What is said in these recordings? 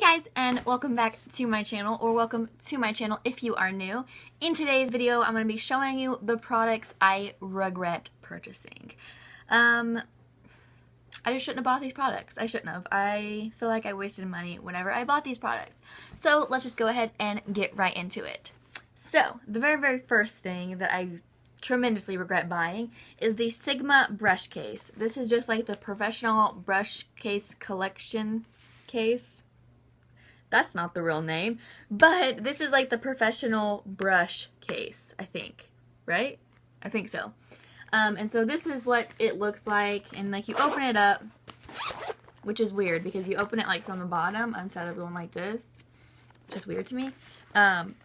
Hey guys, and welcome back to my channel, or welcome to my channel if you are new. In today's video, I'm going to be showing you the products I regret purchasing. I just shouldn't have bought these products. I shouldn't have. I feel like I wasted money whenever I bought these products. So let's just go ahead and get right into it. So, the very first thing that I tremendously regret buying is the Sigma brush case. This is just like the professional brush case collection case. That's not the real name, but this is like the professional brush case, I think, right? I think so. And so this is what it looks like, and like you open it up, which is weird because you open it like from the bottom instead of going like this. It's just weird to me. But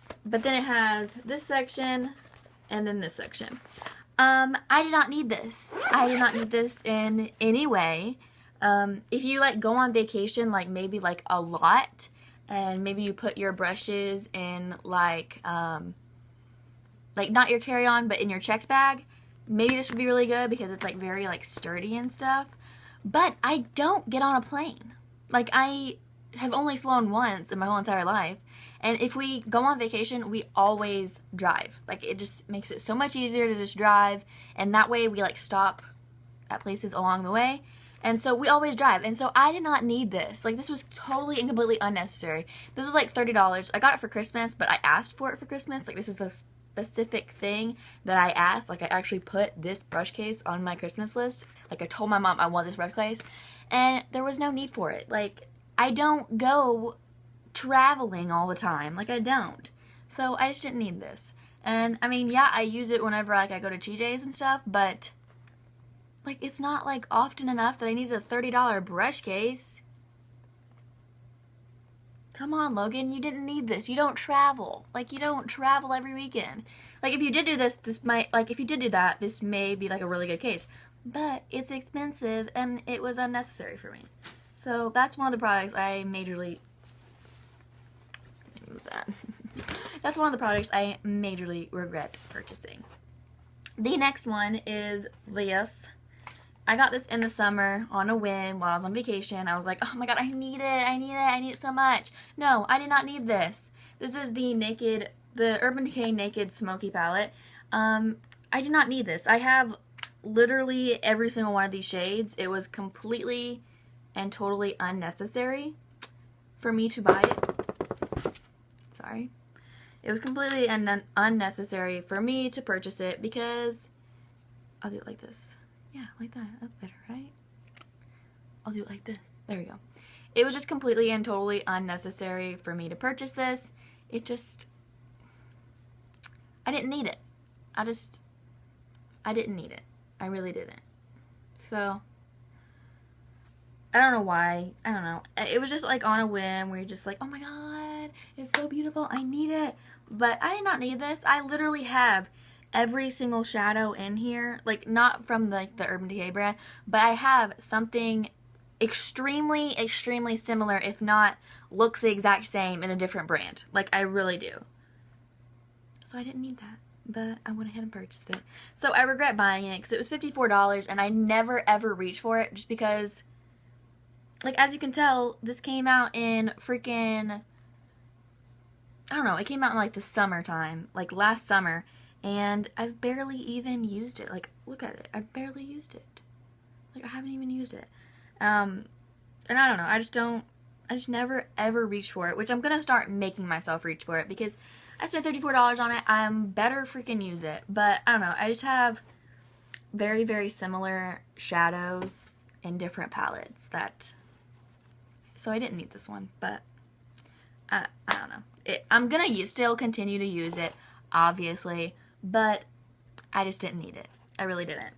then it has this section and then this section. I did not need this. I did not need this in any way. If you like go on vacation, like maybe like a lot, and maybe you put your brushes in like not your carry-on but in your checked bag, maybe this would be really good because it's like very like sturdy and stuff. But I don't get on a plane. Like, I have only flown once in my whole entire life, and if we go on vacation we always drive. Like, it just makes it so much easier to just drive, and that way we like stop at places along the way. And so we always drive. And so I did not need this. Like, this was totally and completely unnecessary. This was like $30. I got it for Christmas, but I asked for it for Christmas. Like, this is the specific thing that I asked. Like, I actually put this brush case on my Christmas list. Like, I told my mom I want this brush case. And there was no need for it. Like, I don't go traveling all the time. Like, I don't. So I just didn't need this. And, I mean, yeah, I use it whenever, like, I go to TJ's and stuff, but like, it's not like often enough that I needed a $30 brush case. Come on, Logan, you didn't need this. You don't travel. Like, you don't travel every weekend. Like, if you did do this, if you did do that, this may be like a really good case. But it's expensive and it was unnecessary for me. So that's one of the products I majorly that's one of the products I majorly regret purchasing. The next one is this. I got this in the summer on a whim while I was on vacation. I was like, oh my god, I need it so much. No, I did not need this. This is the Urban Decay Naked Smoky palette. I did not need this. I have literally every single one of these shades. It was completely and totally unnecessary for me to buy it. Sorry. It was completely unnecessary for me to purchase it because I'll do it like this. Yeah, like that. That's better, right? I'll do it like this. There we go. It was just completely and totally unnecessary for me to purchase this. I didn't need it. I didn't need it. I really didn't. So, I don't know why. I don't know. It was just like on a whim where you're just like, oh my god, it's so beautiful. I need it. But I did not need this. I literally have every single shadow in here, like not from the Urban Decay brand, but I have something extremely similar, if not looks the exact same, in a different brand. Like, I really do. So I didn't need that, but I went ahead and purchased it. So I regret buying it because it was $54 and I never ever reached for it just because, like, as you can tell, this came out in freaking, I don't know, it came out in like the summertime, like last summer. And I've barely even used it. Like, look at it. I've barely used it. Like, I haven't even used it. And I don't know. I just never ever reach for it. Which I'm going to start making myself reach for it. Because I spent $54 on it. I'm better freaking use it. But, I don't know. I just have very similar shadows in different palettes. So I didn't need this one. But, I don't know. I'm going to still continue to use it, obviously. But I just didn't need it. I really didn't.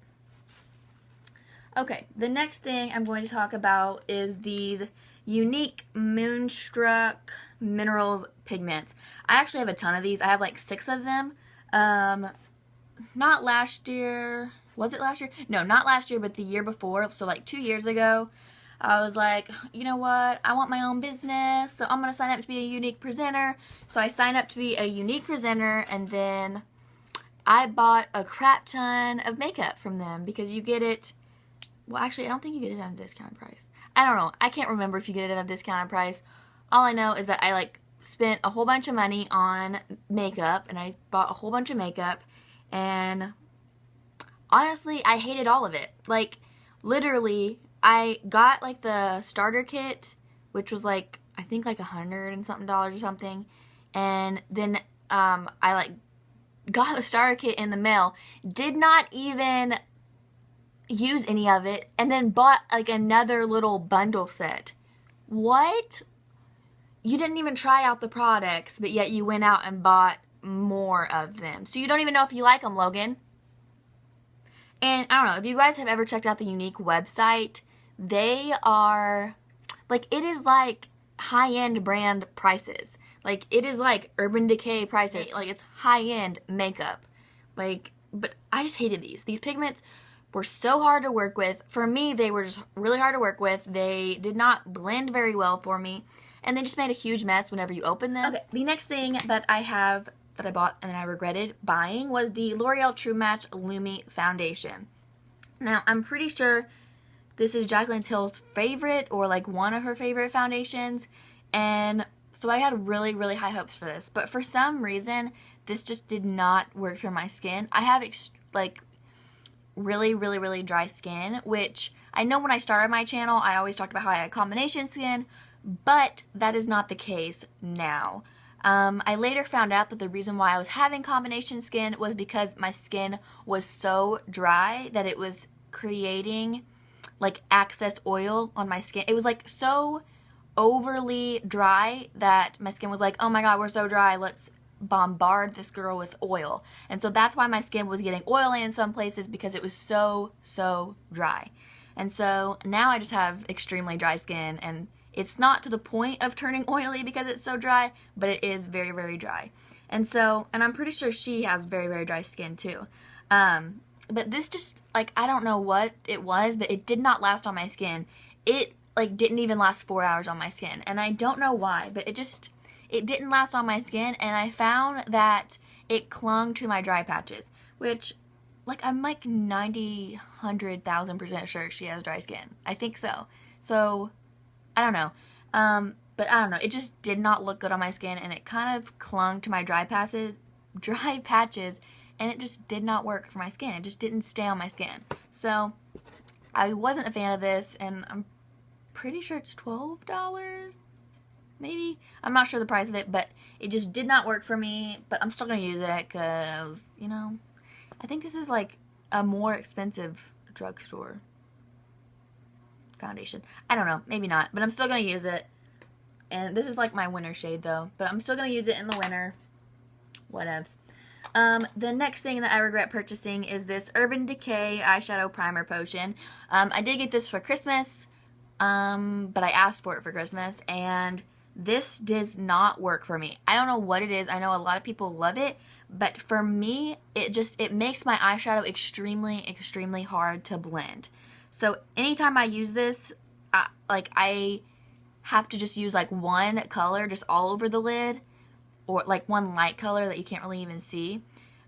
Okay, the next thing I'm going to talk about is these unique Moonstruck Minerals pigments. I actually have a ton of these. I have like 6 of them. Not last year. Was it last year? No, not last year, but the year before. So like 2 years ago, I was like, you know what? I want my own business, so I'm going to sign up to be a unique presenter. So I signed up to be a unique presenter, and then I bought a crap ton of makeup from them because you get it, well, actually, I don't think you get it at a discounted price. I don't know. I can't remember if you get it at a discounted price, All I know is that I like spent a whole bunch of money on makeup, and I bought a whole bunch of makeup, and honestly, I hated all of it. Like, literally, I got like the starter kit, which was like, I think like $100 and something or something, and then I like got the starter kit in the mail, did not even use any of it, and then bought like another little bundle set. What? You didn't even try out the products, but yet you went out and bought more of them. So you don't even know if you like them, Logan. And I don't know, if you guys have ever checked out the Unique website, they are, like, it is like high-end brand prices. Like, it is like Urban Decay prices. Like, it's high-end makeup. Like, but I just hated these. These pigments were so hard to work with. For me, they were just really hard to work with. They did not blend very well for me. And they just made a huge mess whenever you open them. Okay, the next thing that I have that I bought and I regretted buying was the L'Oreal True Match Lumi Foundation. Now, I'm pretty sure this is Jaclyn Hill's favorite, or like one of her favorite foundations, and so I had really, really high hopes for this. But for some reason, this just did not work for my skin. I have like really, really, really dry skin, which I know when I started my channel, I always talked about how I had combination skin, but that is not the case now. I later found out that the reason why I was having combination skin was because my skin was so dry that it was creating like excess oil on my skin. It was like so overly dry that my skin was like, oh my god, we're so dry, let's bombard this girl with oil. And so that's why my skin was getting oily in some places, because it was so dry. And so now I just have extremely dry skin, and it's not to the point of turning oily because it's so dry, but it is very, very dry. And so, and I'm pretty sure she has very, very dry skin too. But this just, like, I don't know what it was, but it did not last on my skin. It, like, didn't even last 4 hours on my skin. And I don't know why, but it didn't last on my skin. And I found that it clung to my dry patches, which, like, I'm like 90, 100,000% sure she has dry skin. I think so. So, I don't know. But I don't know. It just did not look good on my skin, and it kind of clung to my dry patches, and it just did not work for my skin. It just didn't stay on my skin. So I wasn't a fan of this, and I'm pretty sure it's $12, maybe? I'm not sure the price of it, but it just did not work for me. But I'm still going to use it because, you know, I think this is like a more expensive drugstore foundation. I don't know, maybe not, but I'm still going to use it. And this is like my winter shade though, but I'm still going to use it in the winter. Whatevs. The next thing that I regret purchasing is this Urban Decay eyeshadow primer potion. I did get this for Christmas, but I asked for it for Christmas, and this does not work for me. I don't know what it is. I know a lot of people love it, but for me, it makes my eyeshadow extremely hard to blend. So anytime I use this, I have to just use like one color just all over the lid, or like one light color that you can't really even see,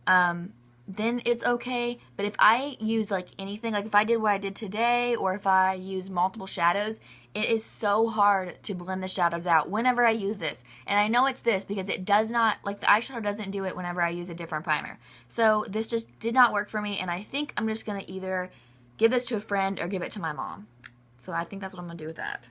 then it's okay. But if I use like anything, like if I did what I did today, or if I use multiple shadows, it is so hard to blend the shadows out whenever I use this. And I know it's this because it does not, like the eyeshadow doesn't do it whenever I use a different primer. So this just did not work for me, and I think I'm just going to either give this to a friend or give it to my mom. So I think that's what I'm going to do with that.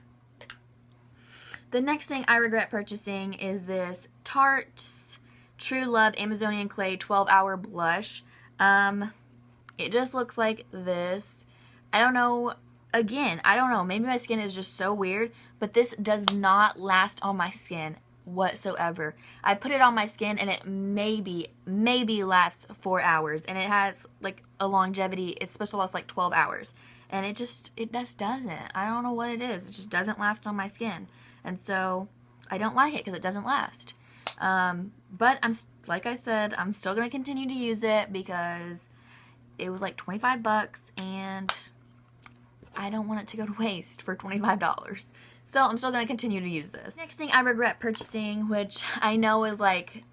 The next thing I regret purchasing is this Tarte True Love Amazonian Clay 12-Hour Blush. It just looks like this. I don't know. Again, I don't know. Maybe my skin is just so weird, but this does not last on my skin whatsoever. I put it on my skin and it maybe lasts 4 hours, and it has like a longevity. It's supposed to last like 12 hours, and it just doesn't. I don't know what it is. It just doesn't last on my skin. And so I don't like it because it doesn't last. But like I said, I'm still going to continue to use it because it was like 25 bucks, and I don't want it to go to waste for $25. So I'm still going to continue to use this. Next thing I regret purchasing, which I know is like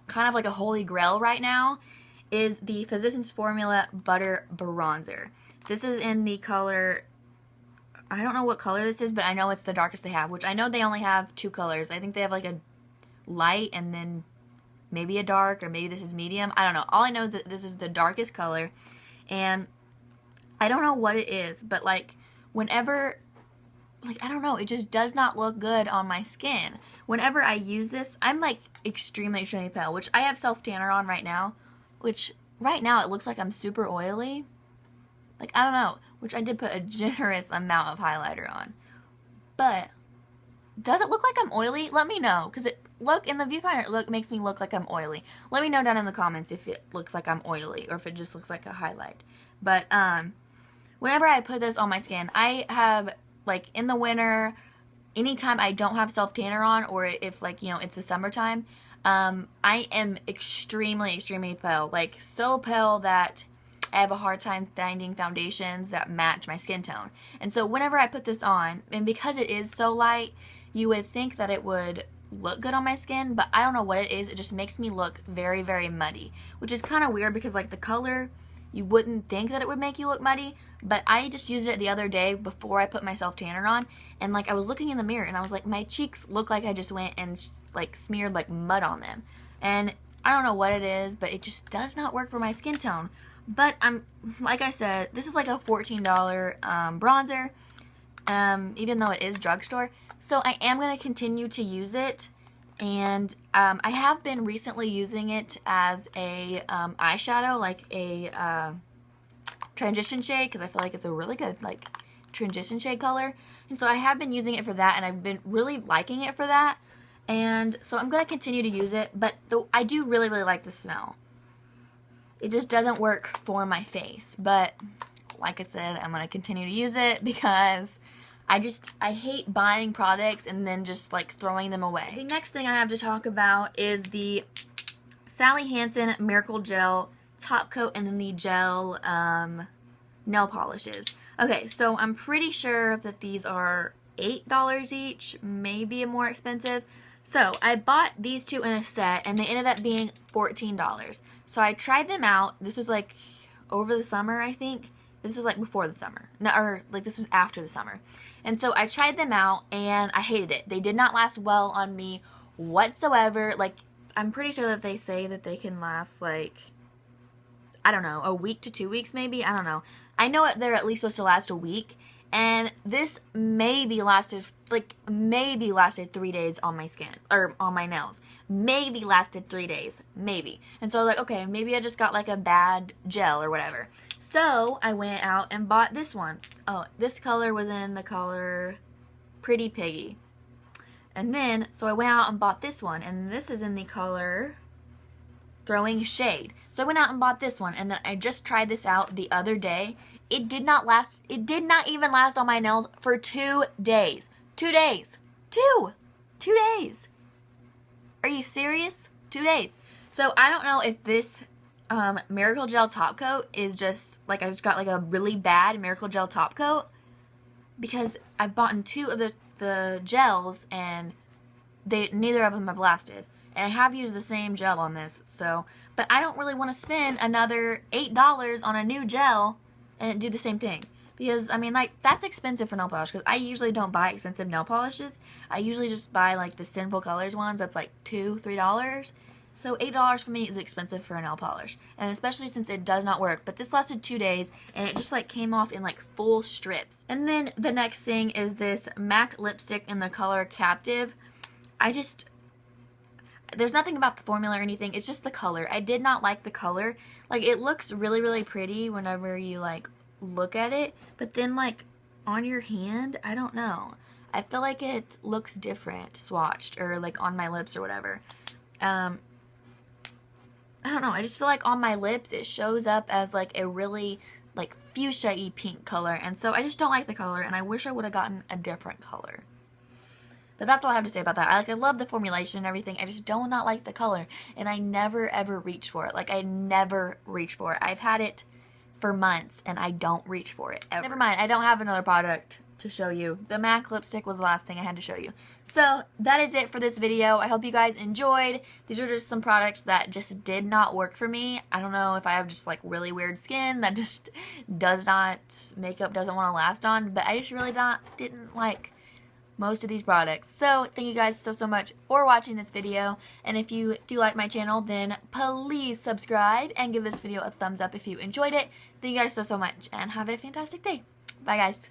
kind of like a holy grail right now, is the Physicians Formula Butter Bronzer. This is in the color, I don't know what color this is, but I know it's the darkest they have, which I know they only have 2 colors. I think they have like a light and then maybe a dark, or maybe this is medium. I don't know. All I know is that this is the darkest color, and I don't know what it is, but like whenever, like I don't know, it just does not look good on my skin. Whenever I use this, I'm like extremely pale, which I have self-tanner on right now, which right now it looks like I'm super oily. Like, I don't know, which I did put a generous amount of highlighter on. But does it look like I'm oily? Let me know, because it look in the viewfinder, it makes me look like I'm oily. Let me know down in the comments if it looks like I'm oily or if it just looks like a highlight. But whenever I put this on my skin, I have, like, in the winter, anytime I don't have self-tanner on, or if, like, you know, it's the summertime, I am extremely pale. Like, so pale that I have a hard time finding foundations that match my skin tone. And so whenever I put this on, and because it is so light, you would think that it would look good on my skin, but I don't know what it is. It just makes me look very muddy, which is kind of weird because like the color, you wouldn't think that it would make you look muddy, but I just used it the other day before I put my self-tanner on, and like I was looking in the mirror and I was like, my cheeks look like I just went and like smeared like mud on them. And I don't know what it is, but it just does not work for my skin tone. But like I said, this is like a $14 bronzer, even though it is drugstore. So I am going to continue to use it, and I have been recently using it as a eyeshadow, like a transition shade, because I feel like it's a really good like transition shade color. And so I have been using it for that, and I've been really liking it for that. And so I'm going to continue to use it, but I do really like the smell. It just doesn't work for my face, but like I said, I'm going to continue to use it because I hate buying products and then just like throwing them away. The next thing I have to talk about is the Sally Hansen Miracle Gel Top Coat and then the gel nail polishes. Okay, so I'm pretty sure that these are $8 each, maybe more expensive. So I bought these two in a set and they ended up being $14. So I tried them out. This was like over the summer, I think. This was like before the summer. No, or like this was after the summer. And so I tried them out and I hated it. They did not last well on me whatsoever. Like, I'm pretty sure that they say that they can last like, I don't know, a week to 2 weeks maybe. I don't know. I know they're at least supposed to last a week. And this maybe lasted 3 days on my skin, or on my nails. Maybe lasted 3 days, maybe. And so I was like, okay, maybe I just got like a bad gel or whatever. So I went out and bought this one. Oh, this color was in the color Pretty Piggy. And then, so I went out and bought this one, and this is in the color Throwing Shade. So I went out and bought this one, and then I just tried this out the other day. It did not even last on my nails for 2 days. 2 days. 2 days. Are you serious? 2 days. So I don't know if this Miracle Gel Top Coat is just, like I just got like a really bad Miracle Gel Top Coat, because I've bought 2 of the gels and neither of them have lasted. And I have used the same gel on this, so, but I don't really want to spend another $8 on a new gel and do the same thing. Because, I mean, like, that's expensive for nail polish, because I usually don't buy expensive nail polishes. I usually just buy, like, the Sinful Colors ones that's, like, $2, $3. So $8 for me is expensive for a nail polish. And especially since it does not work. But this lasted 2 days, and it just, like, came off in, like, full strips. And then the next thing is this MAC lipstick in the color Captive. There's nothing about the formula or anything. It's just the color. I did not like the color. Like, it looks really pretty whenever you, like, look at it. But then, like, on your hand, I don't know. I feel like it looks different swatched, or, like, on my lips or whatever. I don't know. I just feel like on my lips, it shows up as, like, a really, like, fuchsia-y pink color. And so I just don't like the color, and I wish I would have gotten a different color. But that's all I have to say about that. I love the formulation and everything. I just do not like the color. And I never, ever reach for it. Like, I never reach for it. I've had it for months, and I don't reach for it ever. Never mind. I don't have another product to show you. The MAC lipstick was the last thing I had to show you. So that is it for this video. I hope you guys enjoyed. These are just some products that just did not work for me. I don't know if I have just like really weird skin that just makeup doesn't want to last on, but I just really didn't like most of these products. So thank you guys so much for watching this video, and if you do like my channel, then please subscribe and give this video a thumbs up if you enjoyed it. Thank you guys so much, and have a fantastic day. Bye guys.